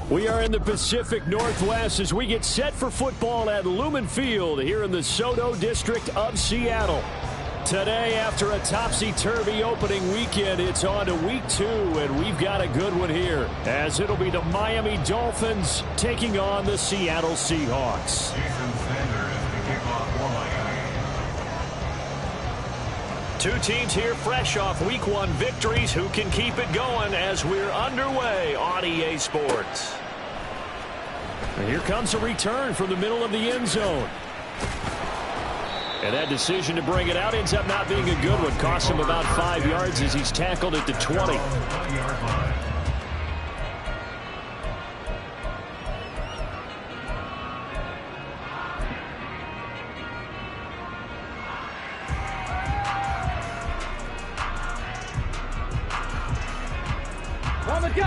We are in the Pacific Northwest as we get set for football at Lumen Field here in the Soto District of Seattle. Today, after a topsy-turvy opening weekend, it's on to week 2, and we've got a good one here, as it'll be the Miami Dolphins taking on the Seattle Seahawks. Two teams here fresh off week 1 victories. Who can keep it going as we're underway on EA Sports? And here comes a return from the middle of the end zone. And that decision to bring it out ends up not being a good one. Costs him about 5 yards as he's tackled at the 20. Go.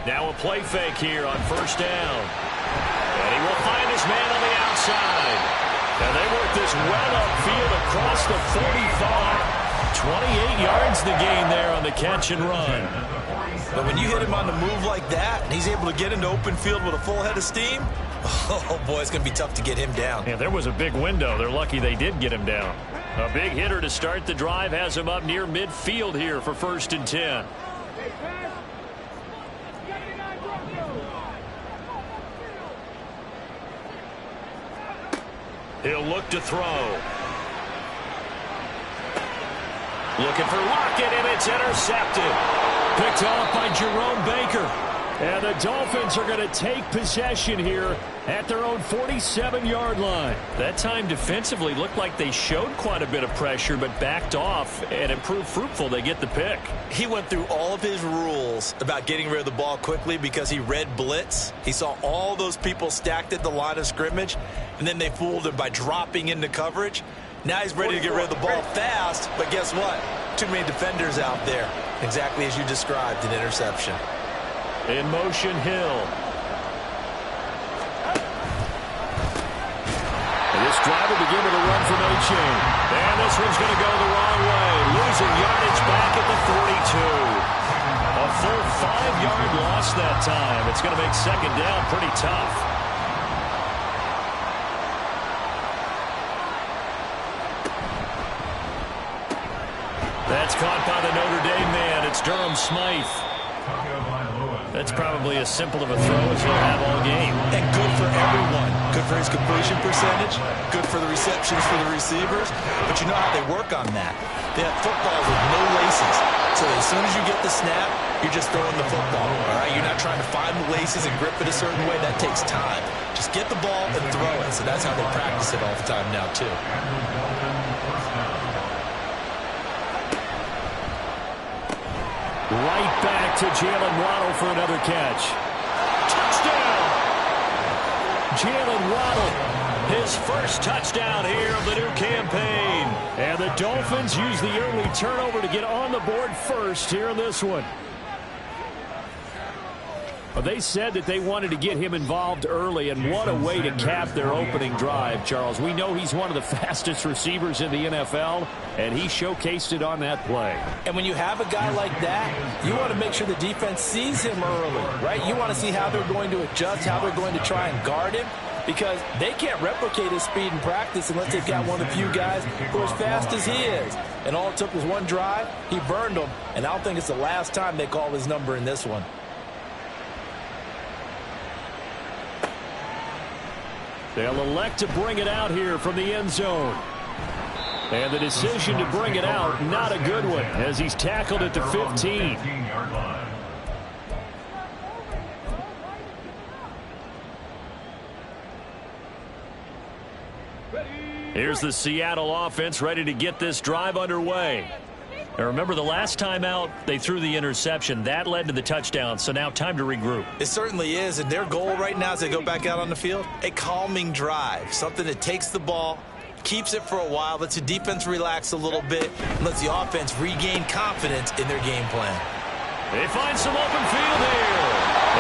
Now a play fake here on first down. And he will find his man on the outside. And they work this well upfield across the 45. 28 yards the gain there on the catch and run. But when you hit him on the move like that, and he's able to get into open field with a full head of steam, oh, boy, it's going to be tough to get him down. Yeah, there was a big window. They're lucky they did get him down. A big hitter to start the drive has him up near midfield here for 1st and 10. He'll look to throw. Looking for Lockett, and it's intercepted. Picked off by Jerome Baker. And the Dolphins are going to take possession here at their own 47-yard line. That time defensively looked like they showed quite a bit of pressure but backed off, and it proved fruitful. They get the pick. He went through all of his rules about getting rid of the ball quickly because he read blitz. He saw all those people stacked at the line of scrimmage, and then they fooled him by dropping into coverage. Now he's ready to get rid of the ball fast, but guess what? Too many defenders out there. Exactly as you described, an interception. In motion, Hill. And this drive will begin with a run from A-Chain. And this one's going to go the wrong way. Losing yardage back at the 42. A full 5-yard loss that time. It's going to make second down pretty tough. That's caught by the Notre Dame man. It's Durham Smythe. That's probably as simple of a throw as he'll have all game. And good for everyone. Good for his completion percentage. Good for the receptions for the receivers. But you know how they work on that. They have footballs with no laces. So as soon as you get the snap, you're just throwing the football. All right? You're not trying to find the laces and grip it a certain way. That takes time. Just get the ball and throw it. So that's how they practice it all the time now, too. Right back to Jalen Waddle for another catch. Touchdown! Jalen Waddle, his first touchdown here of the new campaign. And the Dolphins use the early turnover to get on the board first here in this one. Well, they said that they wanted to get him involved early, and what a way to cap their opening drive, Charles. We know he's one of the fastest receivers in the NFL, and he showcased it on that play. And when you have a guy like that, you want to make sure the defense sees him early, right? You want to see how they're going to adjust, how they're going to try and guard him, because they can't replicate his speed in practice unless they've got one of the few guys who are as fast as he is. And all it took was one drive. He burned them, and I don't think it's the last time they call his number in this one. They'll elect to bring it out here from the end zone. And the decision to bring it out, not a good one, as he's tackled at the 15. Here's the Seattle offense ready to get this drive underway. Now remember, the last time out, they threw the interception. That led to the touchdown, so now time to regroup. It certainly is, and their goal right now as they go back out on the field, a calming drive, something that takes the ball, keeps it for a while, lets the defense relax a little bit, and lets the offense regain confidence in their game plan. They find some open field here,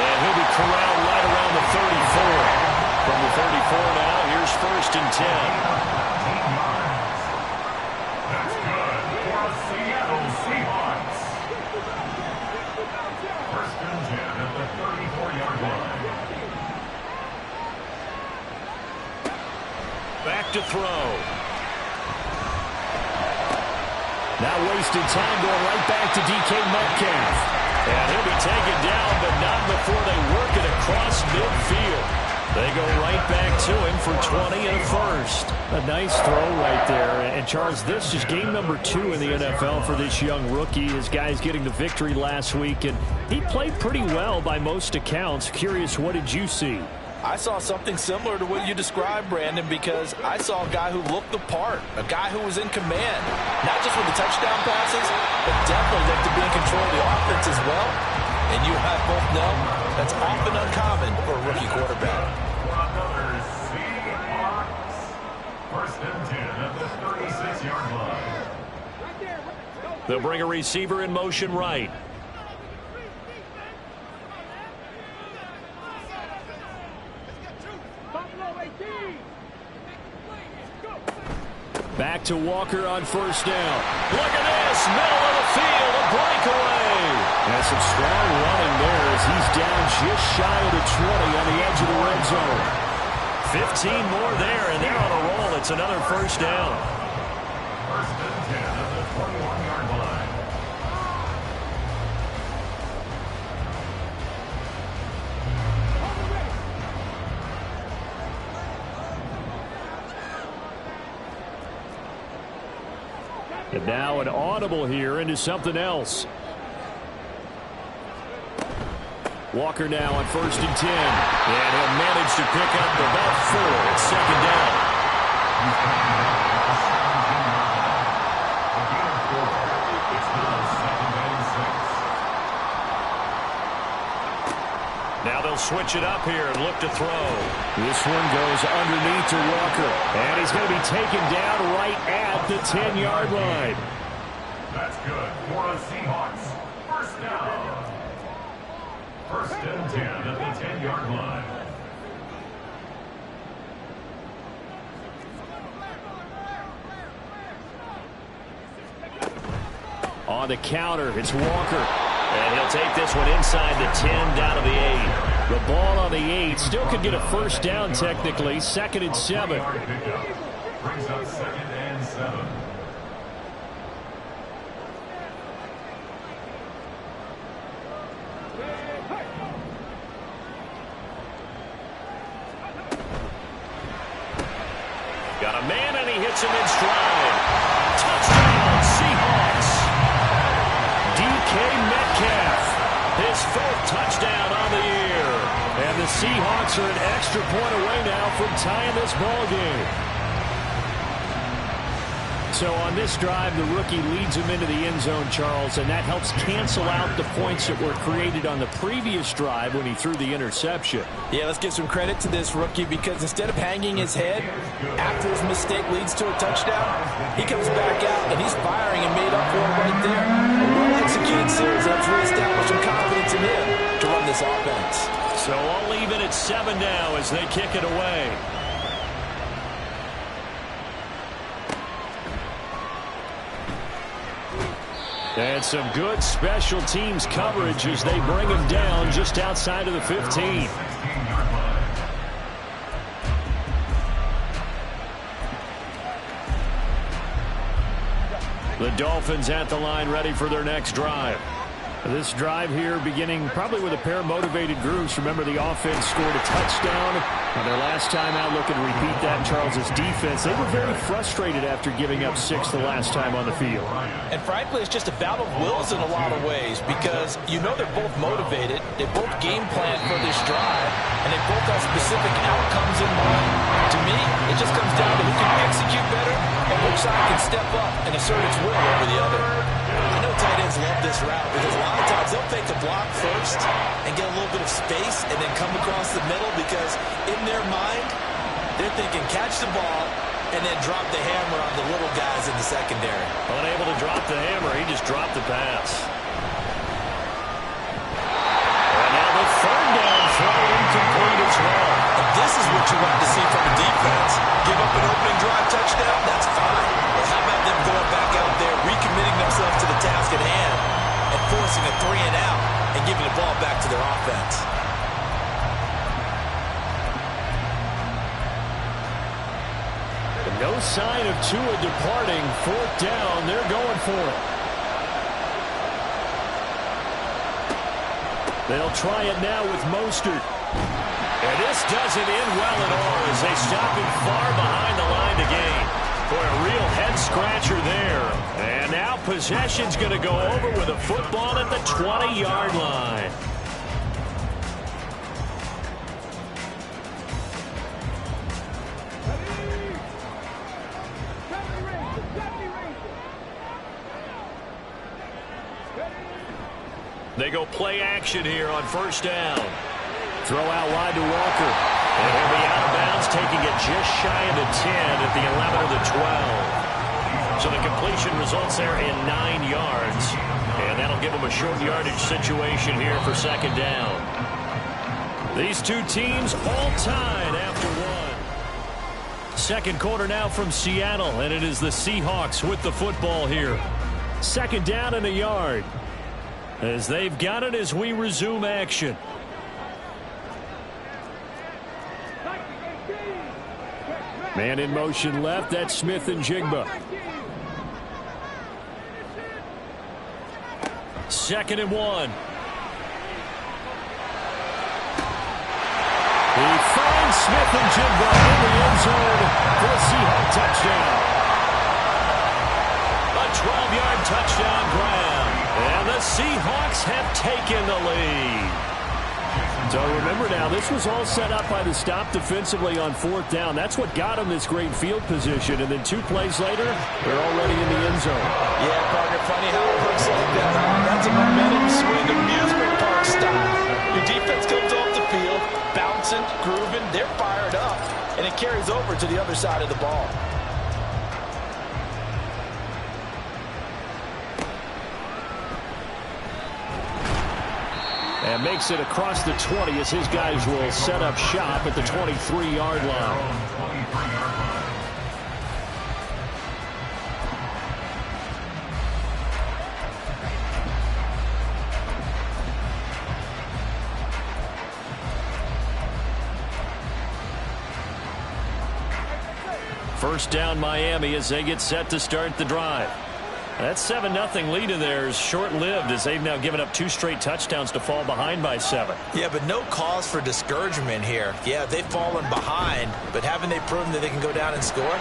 and he'll be corralled right around the 34. From the 34 now, here's 1st and 10. throw. Now wasting time going right back to DK Metcalf. And he'll be taken down, but not before they work it across midfield. They go right back to him for 20 and a first. A nice throw right there. And Charles, this is game number 2 in the NFL for this young rookie. His guys getting the victory last week, and he played pretty well by most accounts. Curious, what did you see? I saw something similar to what you described, Brandon, because I saw a guy who looked the part, a guy who was in command, not just with the touchdown passes, but definitely looked to be in control of the offense as well. And you have both know that's often uncommon for a rookie quarterback. First and 10 at the 36-yard line. They'll bring a receiver in motion right. Back to Walker on first down. Look at this, middle of the field, a breakaway. And some strong running there as he's down just shy of the 20 on the edge of the red zone. 15 more there, and they're on a roll. It's another first down. First and 10 at the 21-yard line. And now an audible here into something else. Walker now on first and 10. And he'll manage to pick up about 4. It's second down. Now they'll switch it up here and look to throw. This one goes underneath to Walker. And he's going to be taken down right at the 10-yard line. That's good for the Seahawks. First down. First and 10 at the 10-yard line. On the counter, it's Walker. And he'll take this one inside the 10, down to the 8. The ball on the 8 still could get a first down technically. Second and 7. Brings up second and 7. Got a man and he hits him in stride. Touchdown, Seahawks. DK Metcalf, his 4th touchdown on the year. And the Seahawks are an extra point away now from tying this ball game. So on this drive, the rookie leads him into the end zone, Charles, and that helps cancel out the points that were created on the previous drive when he threw the interception. Yeah, let's give some credit to this rookie because instead of hanging his head after his mistake leads to a touchdown, he comes back out and he's firing and made up for it right there. A well-executed series helps reestablish some confidence in him to run this offense. So I'll leave it at 7 now as they kick it away. And some good special teams coverage as they bring him down just outside of the 15. The Dolphins at the line ready for their next drive. This drive here beginning probably with a pair of motivated groups. Remember, the offense scored a touchdown on their last time out. Looking to repeat that. Charles's defense, they were very frustrated after giving up 6 the last time on the field. And frankly, it's just a battle of wills in a lot of ways because you know they're both motivated. They both game plan for this drive, and they both have specific outcomes in mind. To me, it just comes down to who can execute better and which side can step up and assert its will over the other. I know tight ends love this route because a lot of times they'll fake the block first and get a little bit of space and then come across the middle because in their mind, they're thinking catch the ball and then drop the hammer on the little guys in the secondary. Unable to drop the hammer, he just dropped the pass. And now the 3rd down throw incomplete as well. And this is what you want to see from a defense. Give up an opening drive touchdown, that's fine. But how about them going back out there, recommitting themselves to the task at hand and forcing a 3 and out and giving the ball back to their offense. No sign of Tua departing. Fourth down. They're going for it. They'll try it now with Mostert. And this doesn't end well at all as they stop him far behind the line to gain. Boy, a real head-scratcher there. And now possession's going to go over with a football at the 20-yard line. They go play action here on first down. Throw out wide to Walker. And he'll be out of bounds, taking it just shy of the 10 at the 11 or the 12. So the completion results there in 9 yards. And that'll give them a short yardage situation here for second down. These two teams all tied after one. Second quarter now from Seattle, and it is the Seahawks with the football here. Second down and a yard. As they've got it as we resume action. Man in motion left. That's Smith and Jigba. Second and 1. He finds Smith and Jigba in the end zone for a Seahawk touchdown. A 12-yard touchdown grab. And the Seahawks have taken the lead. So remember now, this was all set up by the stop defensively on fourth down. That's what got them this great field position. And then 2 plays later, they're already in the end zone. Yeah, partner, funny how it looks like that. That's a momentum swing, amusement park style. Your defense comes off the field, bouncing, grooving, they're fired up, and it carries over to the other side of the ball. And makes it across the 20 as his guys will set up shop at the 23-yard line. First down Miami as they get set to start the drive. That 7-0 lead of theirs short-lived as they've now given up 2 straight touchdowns to fall behind by 7. Yeah, but no cause for discouragement here. Yeah, they've fallen behind, but haven't they proven that they can go down and score?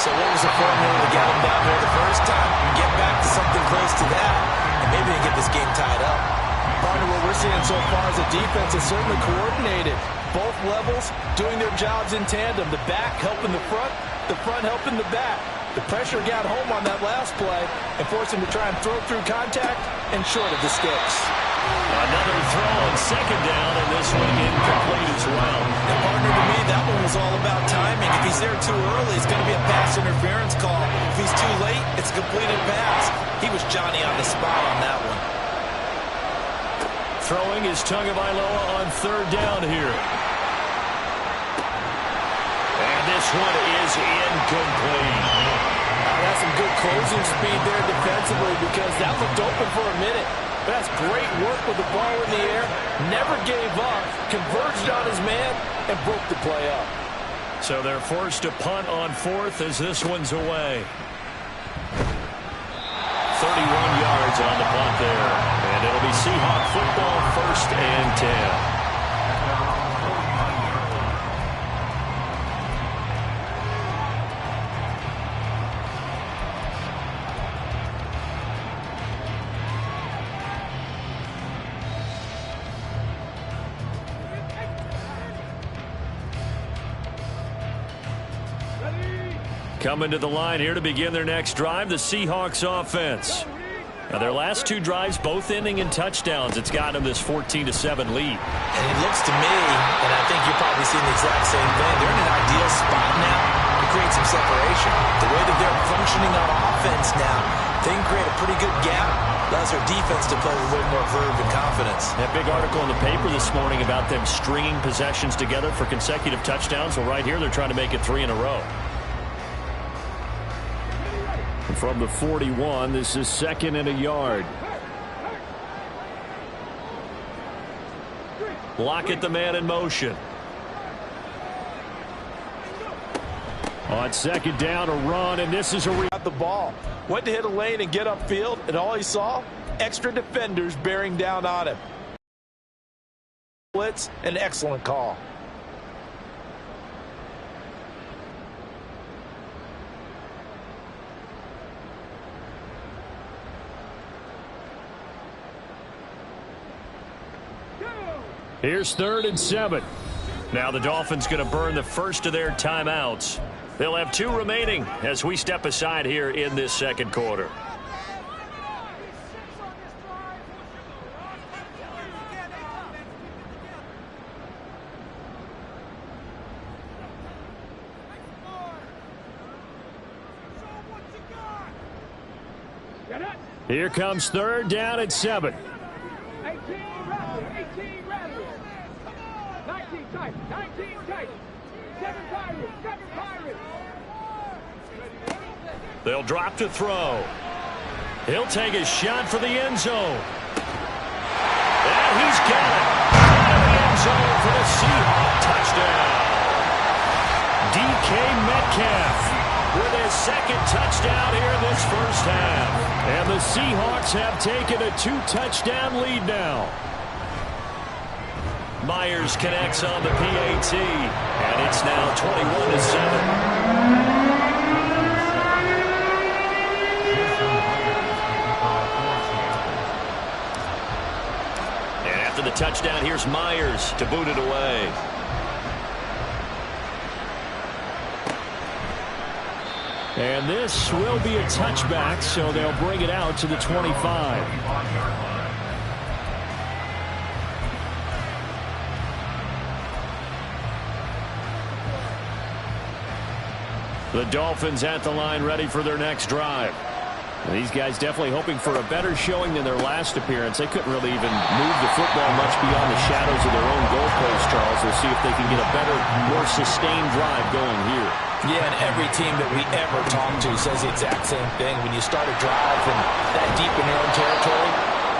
So what was the formula to get them down there the first time? Get back to something close to that, and maybe they get this game tied up. Partner, what we're seeing so far is the defense is certainly coordinated. Both levels doing their jobs in tandem. The back helping the front helping the back. The pressure got home on that last play and forced him to try and throw through contact and short of the sticks. Another throw on second down, and this one incomplete as well. And partner, to me, that one was all about timing. If he's there too early, it's going to be a pass interference call. If he's too late, it's a completed pass. He was Johnny on the spot on that one. Throwing is Tagovailoa on third down here. And this one is incomplete. That's some good closing speed there defensively because that looked open for a minute. But that's great work with the ball in the air. Never gave up, converged on his man, and broke the play up. So they're forced to punt on fourth as this one's away. 31 yards on the punt there. And it'll be Seahawk football, 1st and 10. Coming to the line here to begin their next drive, the Seahawks offense. Now their last 2 drives, both ending in touchdowns. It's got them this 14-7 lead. And it looks to me, and I think you're probably seeing the exact same thing, they're in an ideal spot now to create some separation. The way that they're functioning on offense now, they can create a pretty good gap. Allows their defense to play with a little more verve and confidence. That big article in the paper this morning about them stringing possessions together for consecutive touchdowns. Well, right here, they're trying to make it 3 in a row. From the 41, this is 2nd and a yard. Lockett, the man in motion. On second down, a run, and this is a the ball. Went to hit a lane and get upfield, and all he saw, extra defenders bearing down on him. Blitz, an excellent call. Here's 3rd and 7. Now the Dolphins going to burn the first of their timeouts. They'll have 2 remaining as we step aside here in this second quarter. Here comes 3rd down and 7. 19 tight. 7 Pirates. They'll drop to throw. He'll take a shot for the end zone. And he's got it. Into the end zone for the Seahawks touchdown. DK Metcalf with his 2nd touchdown here this first half. And the Seahawks have taken a 2-touchdown lead now. Myers connects on the PAT, and it's now 21-7. And after the touchdown, here's Myers to boot it away. And this will be a touchback, so they'll bring it out to the 25. The Dolphins at the line ready for their next drive. And these guys definitely hoping for a better showing than their last appearance. They couldn't really even move the football much beyond the shadows of their own goalpost, Charles. We'll see if they can get a better, more sustained drive going here. Yeah, and every team that we ever talk to says the exact same thing. When you start a drive from that deep in your own territory,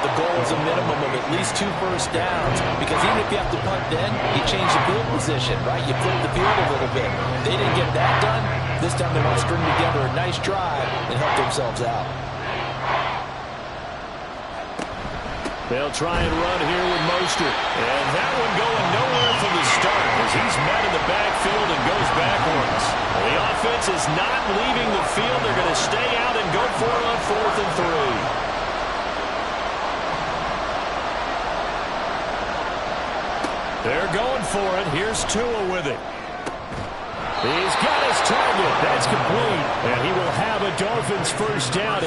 the goal is a minimum of at least 2 first downs, because even if you have to punt then, you change the field position, right? You flip the field a little bit. They didn't get that done. This time they want to string together a nice drive and help themselves out. They'll try and run here with Mostert. And that one going nowhere from the start as he's met in the backfield and goes backwards. The offense is not leaving the field. They're going to stay out and go for it on 4th and 3. They're going for it. Here's Tua with it. He's got his target. That's complete. And he will have a Dolphins first down.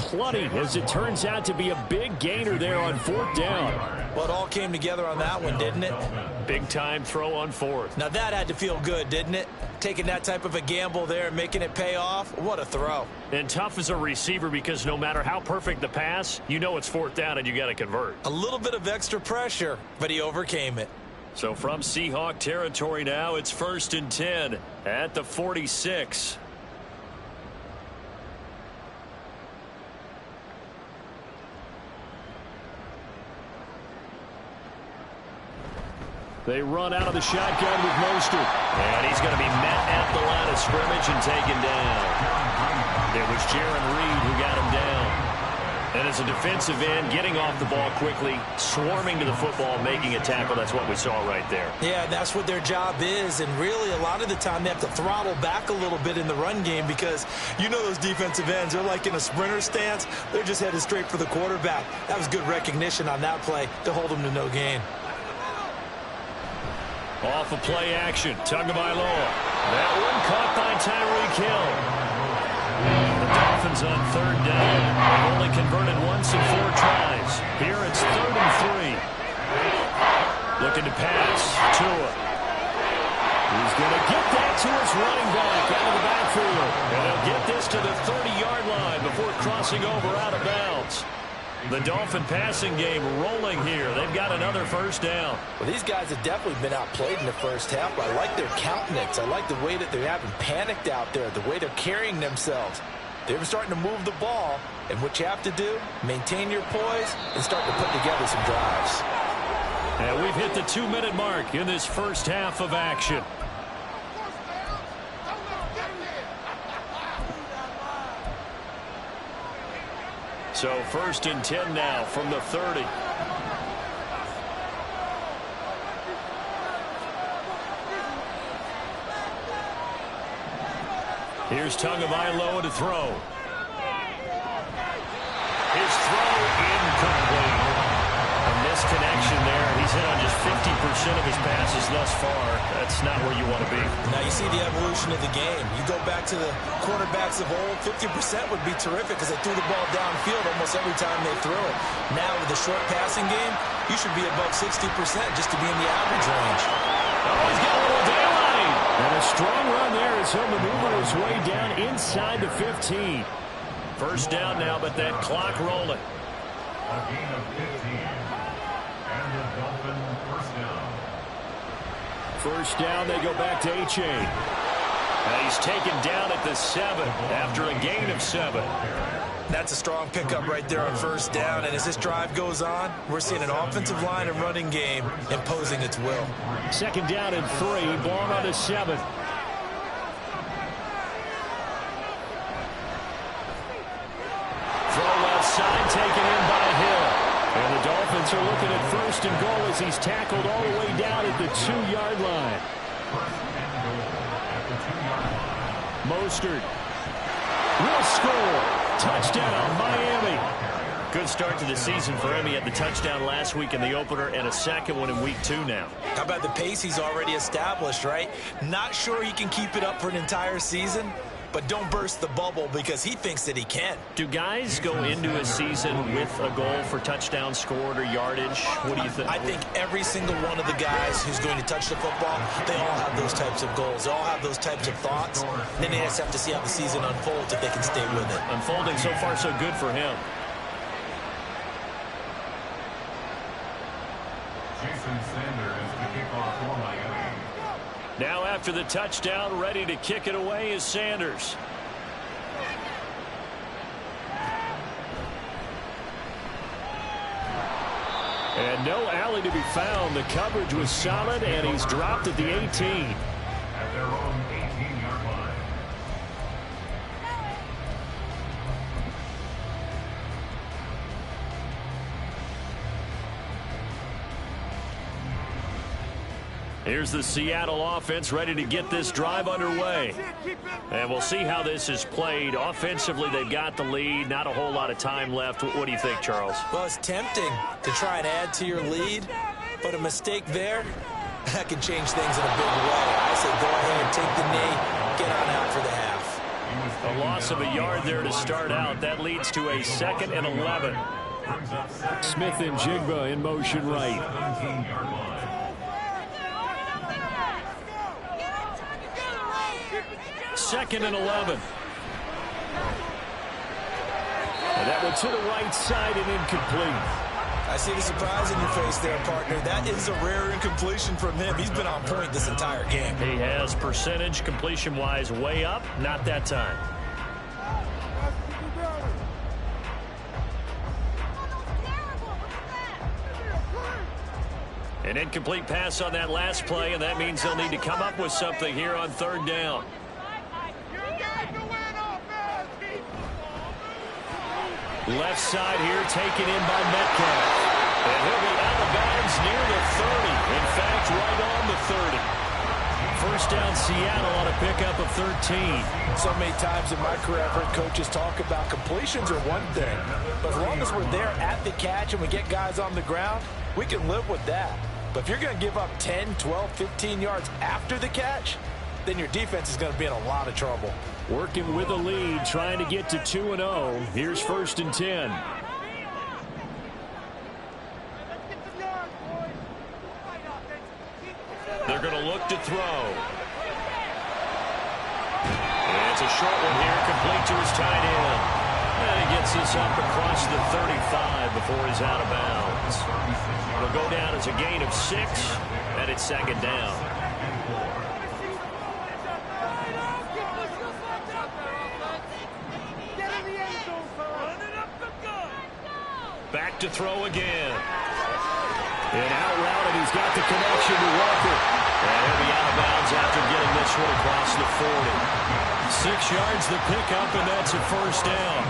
plenty, as it turns out to be a big gainer there on 4th down. Well, it all came together on that one, didn't it? Big-time throw on 4th. Now, that had to feel good, didn't it? Taking that type of a gamble there and making it pay off. What a throw. And tough as a receiver, because no matter how perfect the pass, you know it's 4th down and you got to convert. A little bit of extra pressure, but he overcame it. So from Seahawk territory now, it's 1st and 10 at the 46. They run out of the shotgun with Mostert. And he's going to be met at the line of scrimmage and taken down. It was Jaron Reed who got him down. And as a defensive end, getting off the ball quickly, swarming to the football, making a tackle. That's what we saw right there. Yeah, that's what their job is. And really, a lot of the time, they have to throttle back a little bit in the run game because you know those defensive ends, they're like in a sprinter stance. They're just headed straight for the quarterback. That was good recognition on that play to hold them to no gain. Off of play action, Tagovailoa. That one caught by Tyreek Hill. The Dolphins on 3rd down. They've only converted once in 4 tries. Here it's 3rd and 3. Looking to pass. Tua. He's going to get that to his running back out of the backfield. And he'll get this to the 30-yard line before crossing over out of bounds. The Dolphin passing game rolling here. They've got another 1st down. Well, these guys have definitely been outplayed in the first half, but I like their countenance. I like the way that they haven't panicked out there, the way they're carrying themselves. They're starting to move the ball, and what you have to do, maintain your poise and start to put together some drives. And we've hit the 2-minute mark in this first half of action. So 1st and 10 now from the 30. Here's Tagovailoa to throw. His throw incomplete. A misconnection there. He's hit on just 50% of his passes thus far. That's not where you want to be. Now you see the evolution of the game. You go back to the quarterbacks of old, 50% would be terrific because they threw the ball downfield almost every time they threw it. Now with the short passing game, you should be above 60% just to be in the average range. Oh, he's got a little daylight. And a strong run there as he'll maneuver his way down inside the 15. 1st down now, but that clock rolling. A gain of 15. And the Dolphin 1st down. 1st down, they go back to H.A. He's taken down at the 7 after a gain of 7. That's a strong pickup right there on 1st down. And as this drive goes on, we're seeing an offensive line and running game imposing its will. 2nd down and 3, ball on the 7. Throw left side, taken in by Hill. And the Dolphins are looking at 1st and goal as he's tackled all the way down at the 2-yard line. Mostert will score. Touchdown, Miami. Good start to the season for him. He had the touchdown last week in the opener and a second one in week 2 now. How about the pace he's already established, right? Not sure he can keep it up for an entire season, but don't burst the bubble because he thinks that he can. Do guys go into a season with a goal for touchdown scored or yardage? What do you think? I think every single one of the guys who's going to touch the football, they all have those types of goals. They all have those types of thoughts. Then they just have to see how the season unfolds if they can stay with it. Unfolding so far so good for him. Jason Sanders to kick off for Miami. Now after the touchdown, ready to kick it away is Sanders. And no alley to be found. The coverage was solid, and he's dropped at the 18. At their own 18-yard line. Here's the Seattle offense ready to get this drive underway. And we'll see how this is played. Offensively, they've got the lead. Not a whole lot of time left. What do you think, Charles? Well, it's tempting to try and add to your lead, but a mistake there, that can change things in a big way. I say go ahead, take the knee, get on out for the half. A loss of a yard there to start out. That leads to a 2nd and 11. Smith and Jigba in motion right. 17-yard line. Second and 11. And that one to the right side and incomplete. I see the surprise in your face there, partner. That is a rare incompletion from him. He's been on point this entire game. He has percentage completion-wise way up. Not that time. An incomplete pass on that last play, and that means they'll need to come up with something here on 3rd down. Left side here taken in by Metcalf. And he'll be out of bounds near the 30. In fact, right on the 30. First down Seattle on a pickup of 13. So many times in my career I've heard coaches talk about completions are one thing. But as long as we're there at the catch and we get guys on the ground, we can live with that. But if you're going to give up 10, 12, 15 yards after the catch, then your defense is going to be in a lot of trouble. Working with a lead, trying to get to 2-0. Here's 1st and 10. They're going to look to throw. And it's a short one here, complete to his tight end. And he gets this up across the 35 before he's out of bounds. It'll go down as a gain of 6, and it's 2nd down. Back to throw again. And out route, and he's got the connection to Walker. And he'll be out of bounds after getting this one across the 40. 6 yards the pickup, and that's a 1st down.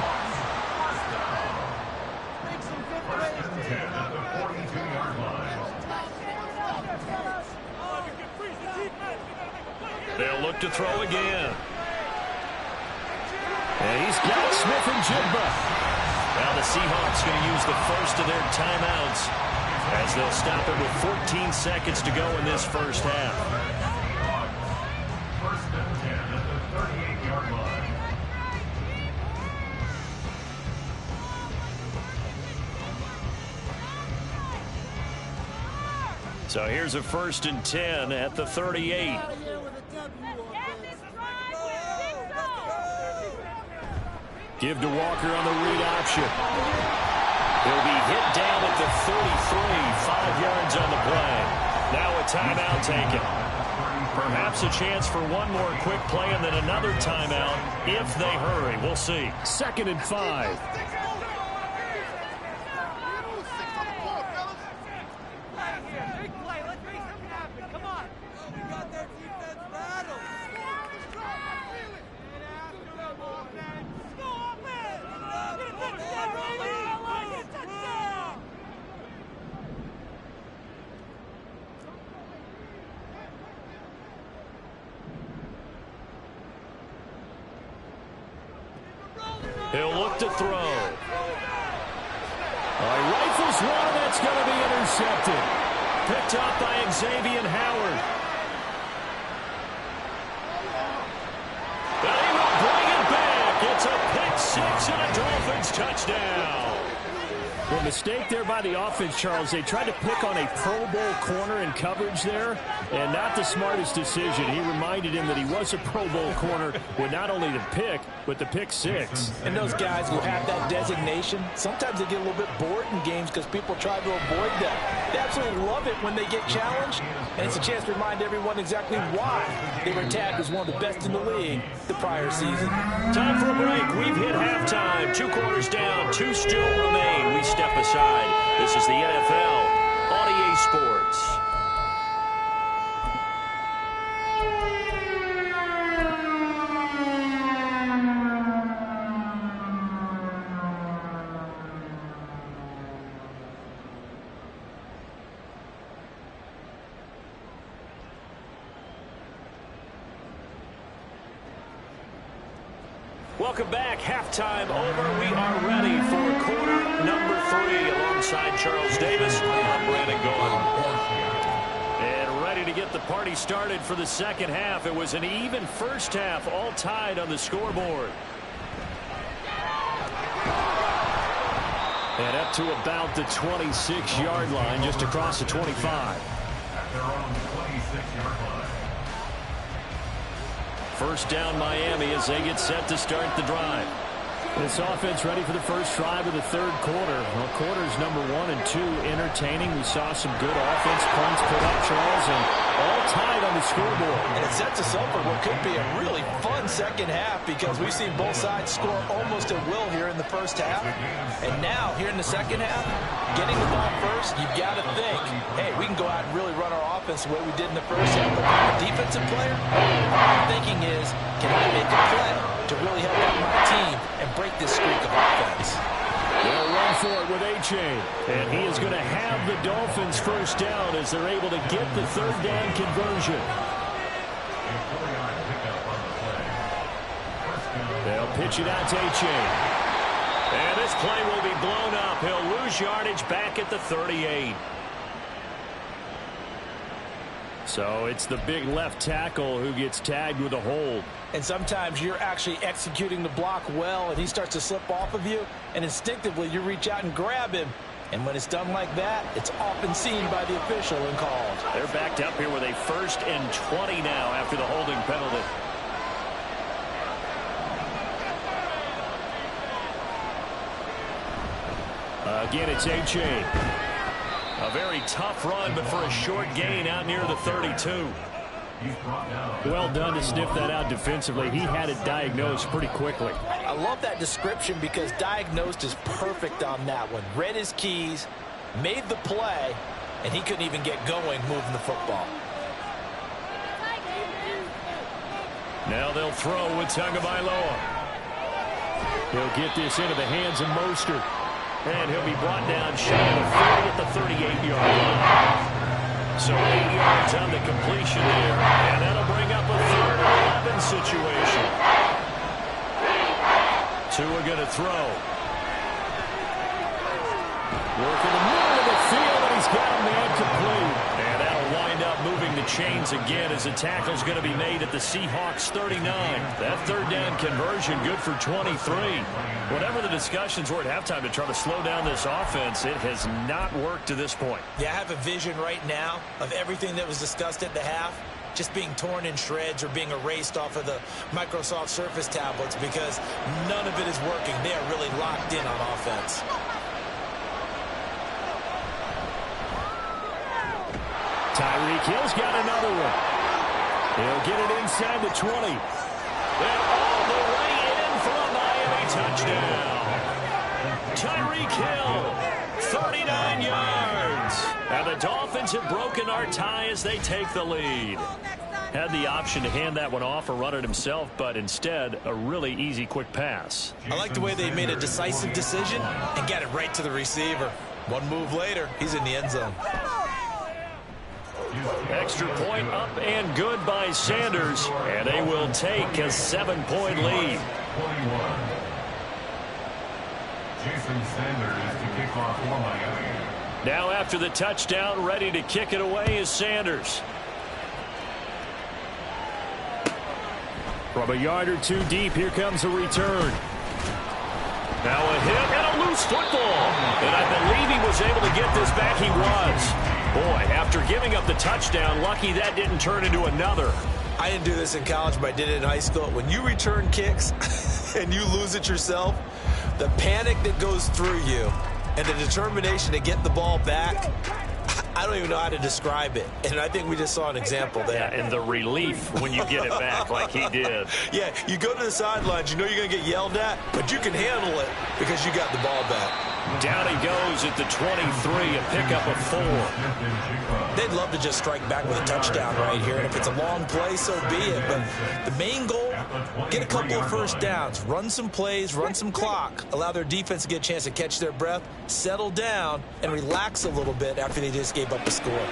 They'll look to throw again. And he's got Smith and Jigba. Now the Seahawks going to use the first of their timeouts as they'll stop it with 14 seconds to go in this first half. 1st and 10 at the 38-yard line. So here's a 1st and 10 at the 38. Give to Walker on the read option. He'll be hit down at the 33, 5 yards on the play. Now a timeout taken. Perhaps a chance for one more quick play and then another timeout if they hurry. We'll see. 2nd and 5. He'll look to throw. He rifles one, that's going to be intercepted. Picked up by Xavier Howard. But he will bring it back. It's a pick 6 and a Dolphins touchdown. Well, mistake there by the offense, Charles. They tried to pick on a Pro Bowl corner in coverage there, and not the smartest decision. He reminded him that he was a Pro Bowl corner with not only the pick, but the pick 6. And those guys who have that designation, sometimes they get a little bit bored in games because people try to avoid them. They absolutely love it when they get challenged, and it's a chance to remind everyone exactly why they were tagged as one of the best in the league the prior season. Time for a break. We've hit halftime. 2 quarters down, 2 still remain. We step aside. This is the NFL on EA Sports. Welcome back. Halftime over. We are ready for quarter number 3 alongside Charles Davis. I'm Brandon Gaudin. And ready to get the party started for the second half. It was an even first half, all tied on the scoreboard. And up to about the 26-yard line, just across the 25. At their own 26-yard line. First down Miami as they get set to start the drive. This offense ready for the first drive of the third quarter. Well, quarters number 1 and 2 entertaining. We saw some good offense points put up, Charles, and all tied on the scoreboard. And it sets us up for what could be a really fun second half because we've seen both sides score almost at will here in the first half. And now, here in the second half, getting the ball first, you've got to think, hey, we can go out and really run our offense the way we did in the first half. But I'm a defensive player, my thinking is, can I make a play to really help out my team and break this streak of offense? They'll run for it with A-Chain. And he is going to have the Dolphins first down as they're able to get the third down conversion. They'll pitch it out to A-Chain. And this play will be blown up. He'll lose yardage back at the 38. So it's the big left tackle who gets tagged with a hold. And sometimes you're actually executing the block well, and he starts to slip off of you, and instinctively you reach out and grab him. And when it's done like that, it's often seen by the official and called. They're backed up here with a 1st and 20 now after the holding penalty. Again, it's A-Chain. A very tough run, but for a short gain out near the 32. Well done to sniff that out defensively. He had it diagnosed pretty quickly. I love that description because diagnosed is perfect on that one. Read his keys, made the play, and he couldn't even get going moving the football. Now they'll throw with Tagovailoa. He'll get this into the hands of Mostert. And he'll be brought down shy of the 30 at the 38-yard line. So 8 yards on the completion there. And that'll bring up a 3rd and 11 situation. Tua going to throw. Working the middle of the field, and he's got a man complete. And that'll wind up moving the chains again as the tackle's going to be made at the Seahawks 39. That third down conversion good for 23. Whatever the discussions were at halftime to try to slow down this offense, it has not worked to this point. Yeah, I have a vision right now of everything that was discussed at the half just being torn in shreds or being erased off of the Microsoft Surface tablets because none of it is working. They are really locked in on offense. Tyreek Hill's got another one. He'll get it inside the 20. And all the way in for a Miami touchdown. Tyreek Hill, 39 yards. And the Dolphins have broken our tie as they take the lead. Had the option to hand that one off or run it himself, but instead, a really easy, quick pass. I like the way they made a decisive decision and got it right to the receiver. One move later, he's in the end zone. Extra point up and good by Sanders, and they will take a 7-point lead. 21. Jason Sanders to kick off for Miami. Now after the touchdown, ready to kick it away is Sanders. From a yard or two deep, here comes a return. Now a hit and a loose football. And I believe he was able to get this back. He was. Boy, after giving up the touchdown, lucky that didn't turn into another. I didn't do this in college, but I did it in high school. When you return kicks and you lose it yourself, the panic that goes through you and the determination to get the ball back, I don't even know how to describe it. And I think we just saw an example there. Yeah, and the relief when you get it back like he did. Yeah, you go to the sidelines, you know you're going to get yelled at, but you can handle it because you got the ball back. Down he goes at the 23, a pickup of 4. They'd love to just strike back with a touchdown right here, and if it's a long play, so be it. But the main goal, get a couple of first downs, run some plays, run some clock, allow their defense to get a chance to catch their breath, settle down, and relax a little bit after they just gave up a score.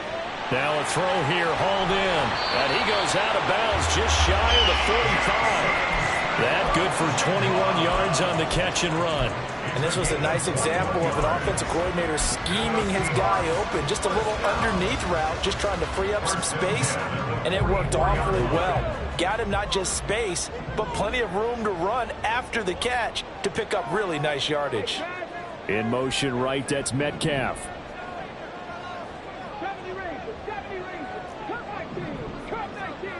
Now a throw here, hauled in, and he goes out of bounds just shy of the 45. That good for 21 yards on the catch and run. And this was a nice example of an offensive coordinator scheming his guy open. Just a little underneath route, just trying to free up some space, and it worked awfully well. Got him not just space, but plenty of room to run after the catch to pick up really nice yardage. In motion right, that's Metcalf. 70 Rangers, 70 Rangers. Come 19, come 19.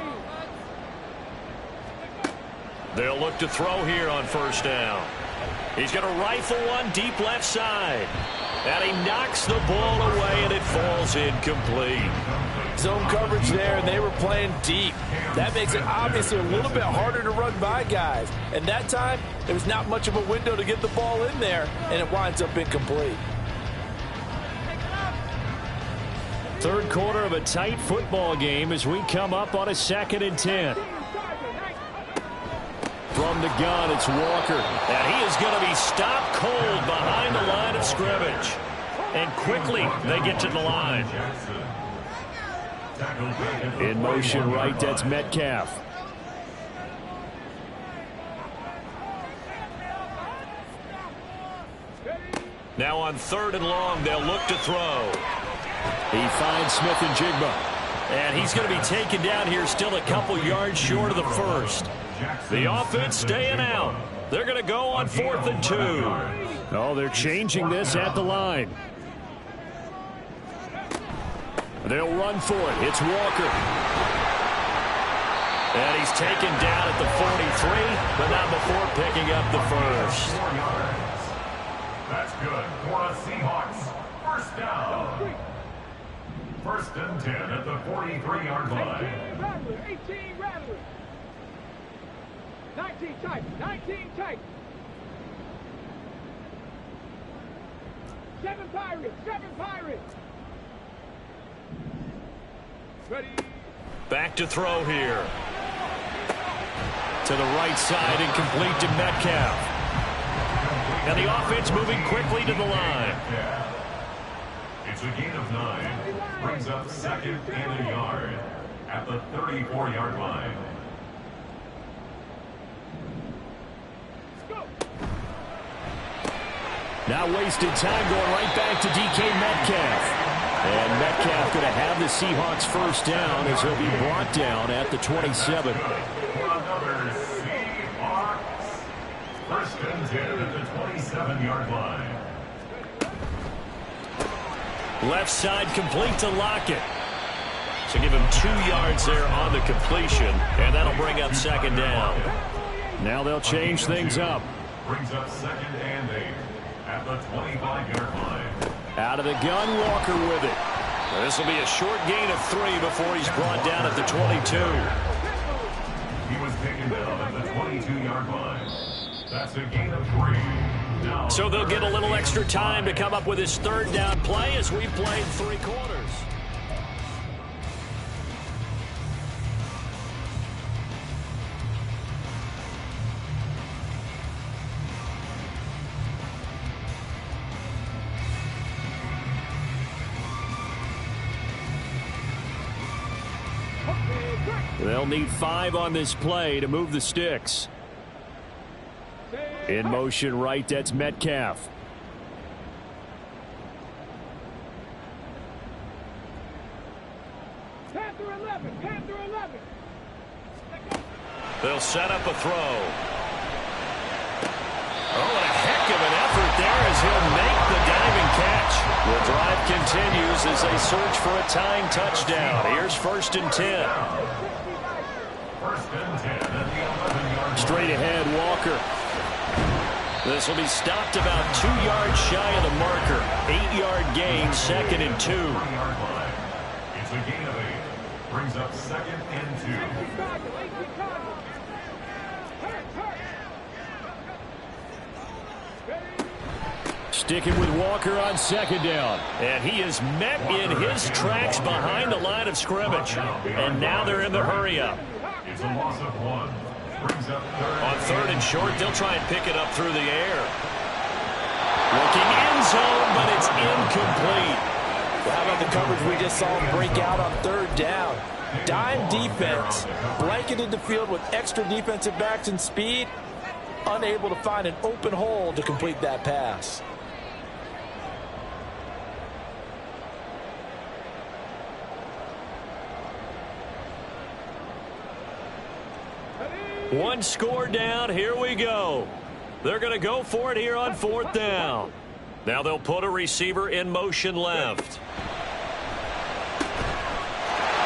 They'll look to throw here on first down. He's going to rifle one deep left side. And he knocks the ball away, and it falls incomplete. Zone coverage there, and they were playing deep. That makes it obviously a little bit harder to run by guys. And that time, there was not much of a window to get the ball in there, and it winds up incomplete. Third quarter of a tight football game as we come up on a 2nd and 10. From the gun, it's Walker. And he is going to be stopped cold behind the line of scrimmage. And quickly, they get to the line. In motion right, that's Metcalf. Now on 3rd and long, they'll look to throw. He finds Smith and Jigba. And he's going to be taken down here still a couple yards short of the first. The offense staying out. They're going to go on 4th and 2. Oh, they're changing this at the line. They'll run for it. It's Walker. And he's taken down at the 43, but not before picking up the first. That's good for a Seahawks. First down. 1st and 10 at the 43-yard line. 18 Rattlers. 19 tight, 19 tight. 7 Pirates, 7 Pirates. Ready. Back to throw here. To the right side and complete to Metcalf. And the offense moving quickly to the line. It's a gain of 9. Brings up 2nd and a yard at the 34-yard line. Now wasted time going right back to DK Metcalf. And Metcalf going to have the Seahawks first down as he'll be brought down at the 27. Another Seahawks. 1st and 10 at the 27-yard line. Left side complete to Lockett. So give him 2 yards there on the completion, and that'll bring up 2nd down. Now they'll change things up. Brings up 2nd and 8 at the 25-yard line. Out of the gun, Walker with it. This will be a short gain of 3 before he's brought down at the 22. He was taken down at the 22-yard line. That's a gain of 3. Now, So they'll get a little extra time to come up with his 3rd down play as we played 3 quarters. They'll need 5 on this play to move the sticks. In motion right, that's Metcalf. Panther 11, Panther 11. They'll set up a throw. Oh, and a heck of an effort there as he'll make the diving catch. The drive continues as they search for a tying touchdown. Here's 1st and 10. 1st and 10 at the 11-yard. Straight ahead, Walker. This will be stopped about 2 yards shy of the marker. 8-yard gain, 2nd and 2. 3-yard line. It's a gain of 8. Brings up 2nd and 2. Sticking with Walker on 2nd down. And he is met in his tracks behind the line of scrimmage. And now they're in the hurry-up. It's a loss of 1. Brings up 3rd. On 3rd and short, they'll try and pick it up through the air. Looking end zone, but it's incomplete. Well, how about the coverage we just saw him break out on 3rd down? Dime defense, blanketed the field with extra defensive backs and speed, unable to find an open hole to complete that pass. One score down. Here we go. They're going to go for it here on 4th down. Now they'll put a receiver in motion left.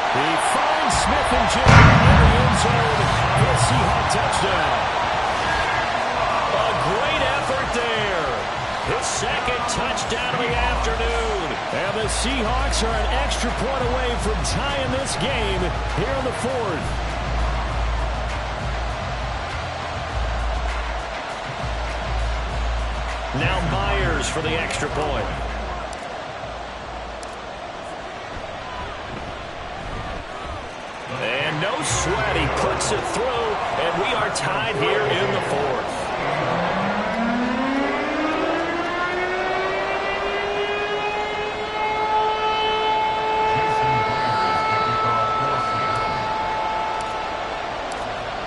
He finds Smith and Jigba in the end zone for a Seahawk touchdown. A great effort there. His second touchdown of the afternoon. And the Seahawks are an extra point away from tying this game here in the 4th. Now Myers for the extra point. And no sweat. He puts it through, and we are tied here in the 4th.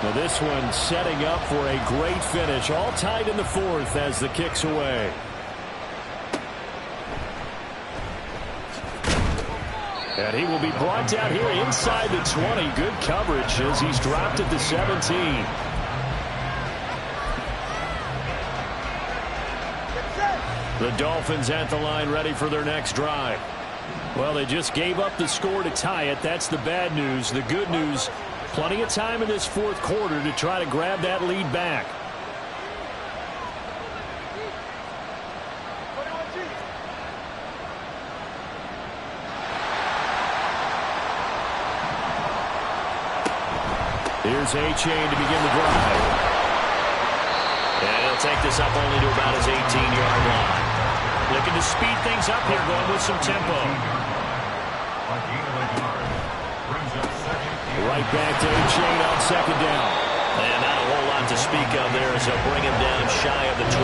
Now this one setting up for a great finish. All tied in the 4th as the kick's away. And he will be brought down here inside the 20. Good coverage as he's dropped at the 17. The Dolphins at the line ready for their next drive. Well, they just gave up the score to tie it. That's the bad news. The good news, plenty of time in this 4th quarter to try to grab that lead back. Here's A-Chain to begin the drive. And he'll take this up only to about his 18-yard line. Looking to speed things up here, going with some tempo. Right back to A-Chain on 2nd down. And not a whole lot to speak of there as they'll bring him down shy of the 20.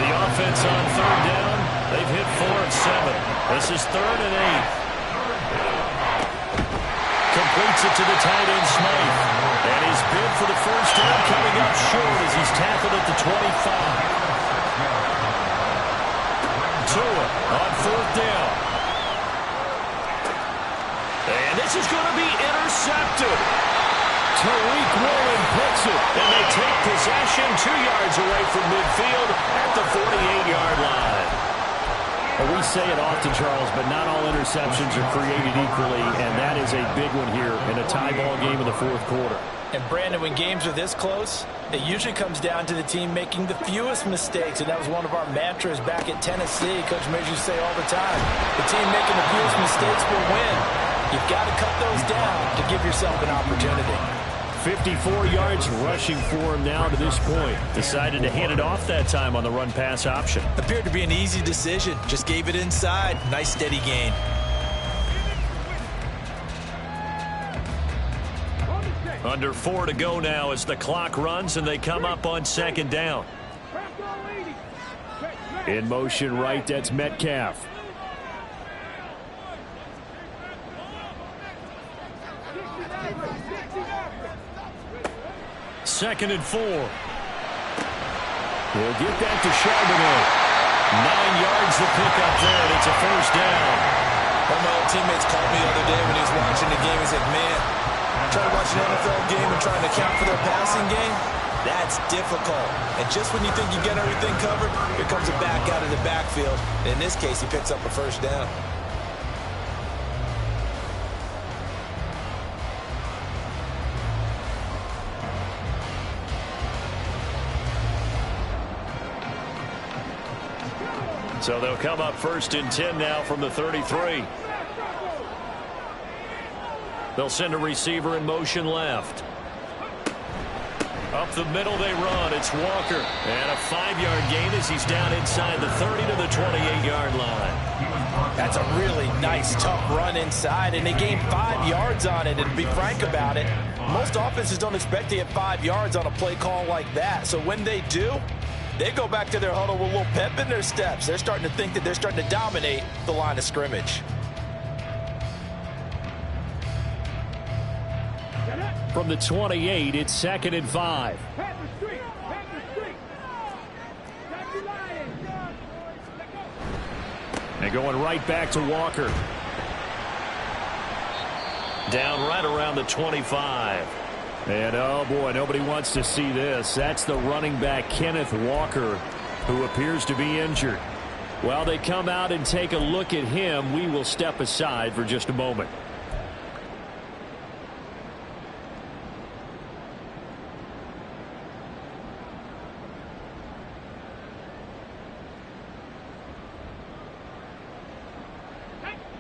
The offense on 3rd down. They've hit 4 of 7. This is 3rd and 8. Completes it to the tight end, Smith. And his bid for the first down coming up short as he's tackled at the 25. Tua on 4th down. And this is going to be intercepted. Tariq Woolen picks it, and they take possession 2 yards away from midfield at the 48-yard line. Well, we say it often, Charles, but not all interceptions are created equally, and that is a big one here in a tie ball game in the 4th quarter. And, Brandon, when games are this close, it usually comes down to the team making the fewest mistakes, and that was one of our mantras back at Tennessee. Coach Mears used to say all the time, the team making the fewest mistakes will win. You've got to cut those down to give yourself an opportunity. 54 yards rushing for him now to this point. Decided to hand it off that time on the run-pass option. Appeared to be an easy decision. Just gave it inside. Nice steady gain. Under 4 to go now as the clock runs and they come up on 2nd down. In motion right, that's Metcalf. Second and 4. We'll get that to Charbonnet. 9 yards to pick up there, and it's a first down. One of my old teammates called me the other day when he was watching the game. He said, man, trying to watch an NFL game and trying to account for their passing game, that's difficult. And just when you think you get everything covered, here comes a back out of the backfield. In this case, he picks up a first down. So they'll come up 1st and 10 now from the 33. They'll send a receiver in motion left. Up the middle they run. It's Walker. And a 5-yard gain as he's down inside the 30 to the 28-yard line. That's a really nice, tough run inside, and they gained 5 yards on it. And to be frank about it, most offenses don't expect to get 5 yards on a play call like that. So when they do, they go back to their huddle with a little pep in their steps. They're starting to think that they're starting to dominate the line of scrimmage. From the 28, it's 2nd and 5. Pass the street. Pass the street. Back to Lions. And going right back to Walker. Down right around the 25. And, oh, boy, nobody wants to see this. That's the running back, Kenneth Walker, who appears to be injured. While they come out and take a look at him, we will step aside for just a moment.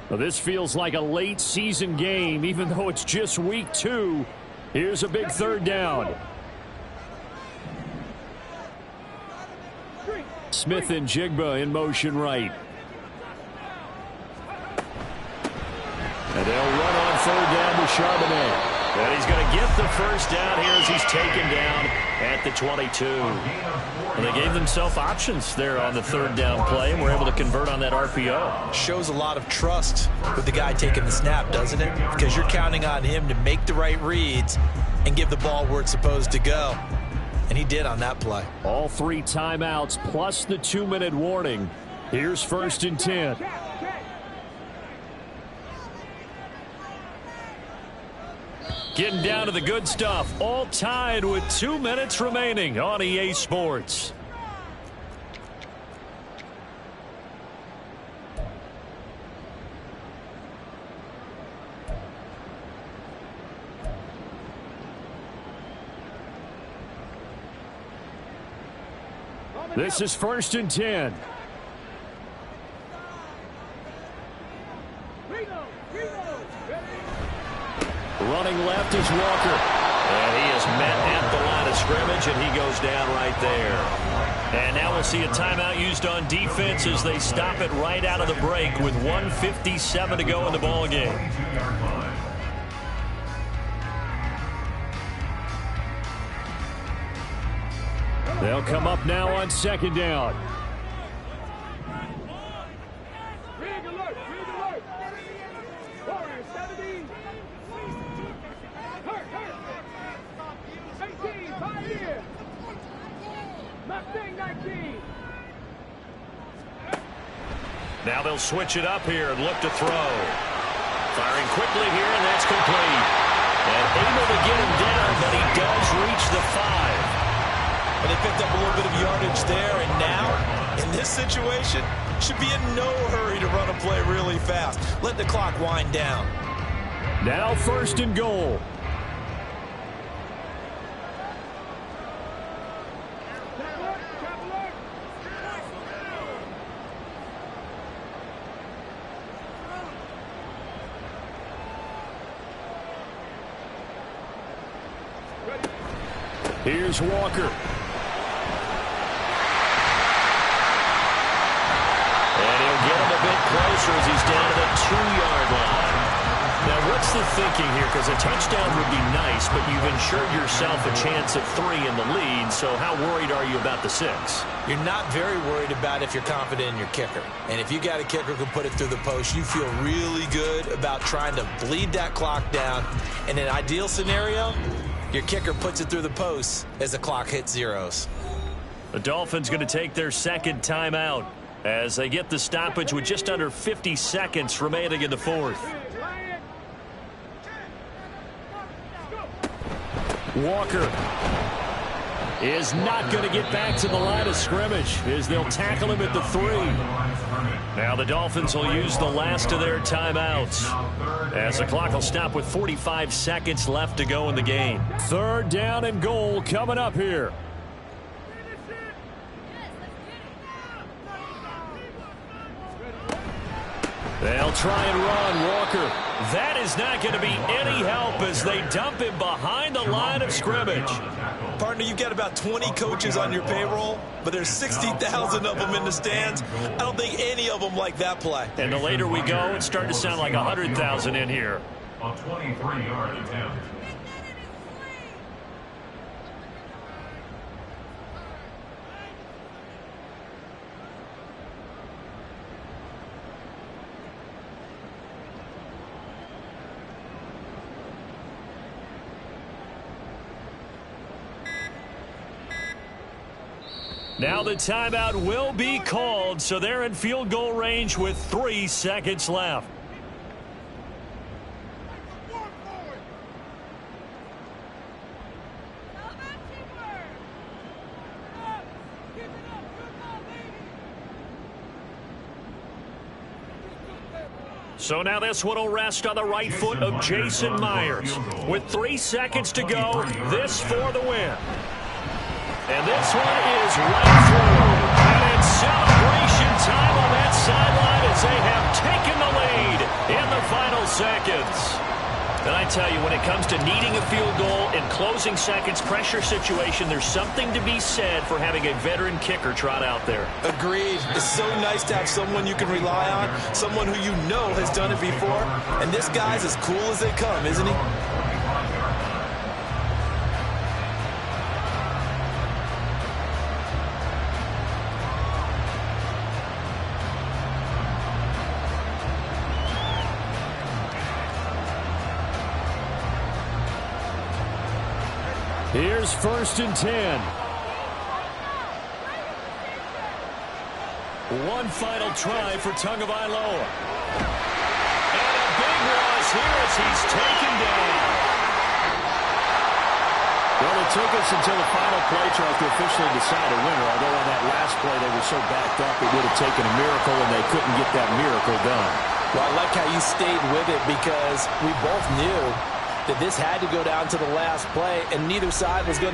Well, this feels like a late season game, even though it's just week 2. Here's a big 3rd down. Smith and Jigba in motion right. And they'll run on 3rd down to Charbonnet. And he's going to get the 1st down here as he's taken down at the 22. And they gave themselves options there on the 3rd down play and were able to convert on that RPO. Shows a lot of trust with the guy taking the snap, doesn't it? Because you're counting on him to make the right reads and give the ball where it's supposed to go. And he did on that play. All 3 timeouts plus the 2-minute warning. Here's 1st and 10. Getting down to the good stuff. All tied with 2 minutes remaining on EA Sports. This is 1st and 10. Running left is Walker. And he is met at the line of scrimmage, and he goes down right there. And now we'll see a timeout used on defense as they stop it right out of the break with 1:57 to go in the ballgame. They'll come up now on 2nd down. Rig alert. Rig alert. Warriors 17. Hurt. 18. 5 years. Mustang 19. Now they'll switch it up here and look to throw. Firing quickly here, and that's complete. And able to get him down, but he does reach the 5. And they picked up a little bit of yardage there, and now, in this situation, should be in no hurry to run a play really fast. Let the clock wind down. Now 1st and goal. Here's Walker. And he'll get him a bit closer as he's down to the 2-yard line. Now, what's the thinking here? Because a touchdown would be nice, but you've ensured yourself a chance at 3 in the lead, so how worried are you about the 6? You're not very worried about if you're confident in your kicker. And if you got a kicker who can put it through the post, you feel really good about trying to bleed that clock down. In an ideal scenario, your kicker puts it through the post as the clock hits zeros. The Dolphins going to take their 2nd timeout as they get the stoppage with just under 50 seconds remaining in the 4th. Walker is not going to get back to the line of scrimmage as they'll tackle him at the 3. Now the Dolphins will use the last of their timeouts as the clock will stop with 45 seconds left to go in the game. 3rd down and goal coming up here. They'll try and run Walker. That is not going to be any help as they dump him behind the line of scrimmage. Partner, you've got about 20 coaches on your payroll, but there's 60,000 of them in the stands. I don't think any of them like that play. And the later we go, it's starting to sound like 100,000 in here. A 23-yard attempt. Now the timeout will be called, so they're in field goal range with 3 seconds left. So now this one will rest on the right foot of Jason Myers. With 3 seconds to go, this for the win. And this one is right through. And it's celebration time on that sideline as they have taken the lead in the final seconds. And I tell you, when it comes to needing a field goal in closing seconds, pressure situation, there's something to be said for having a veteran kicker trot out there. Agreed. It's so nice to have someone you can rely on, someone who you know has done it before. And this guy's as cool as they come, isn't he? Here's 1st and 10. One final try for Tagovailoa. And a big loss here as he's taken down. Well, it took us until the final play tries to officially decide a winner, although on that last play they were so backed up it would have taken a miracle, and they couldn't get that miracle done. Well, I like how you stayed with it because we both knew that this had to go down to the last play, and neither side was going to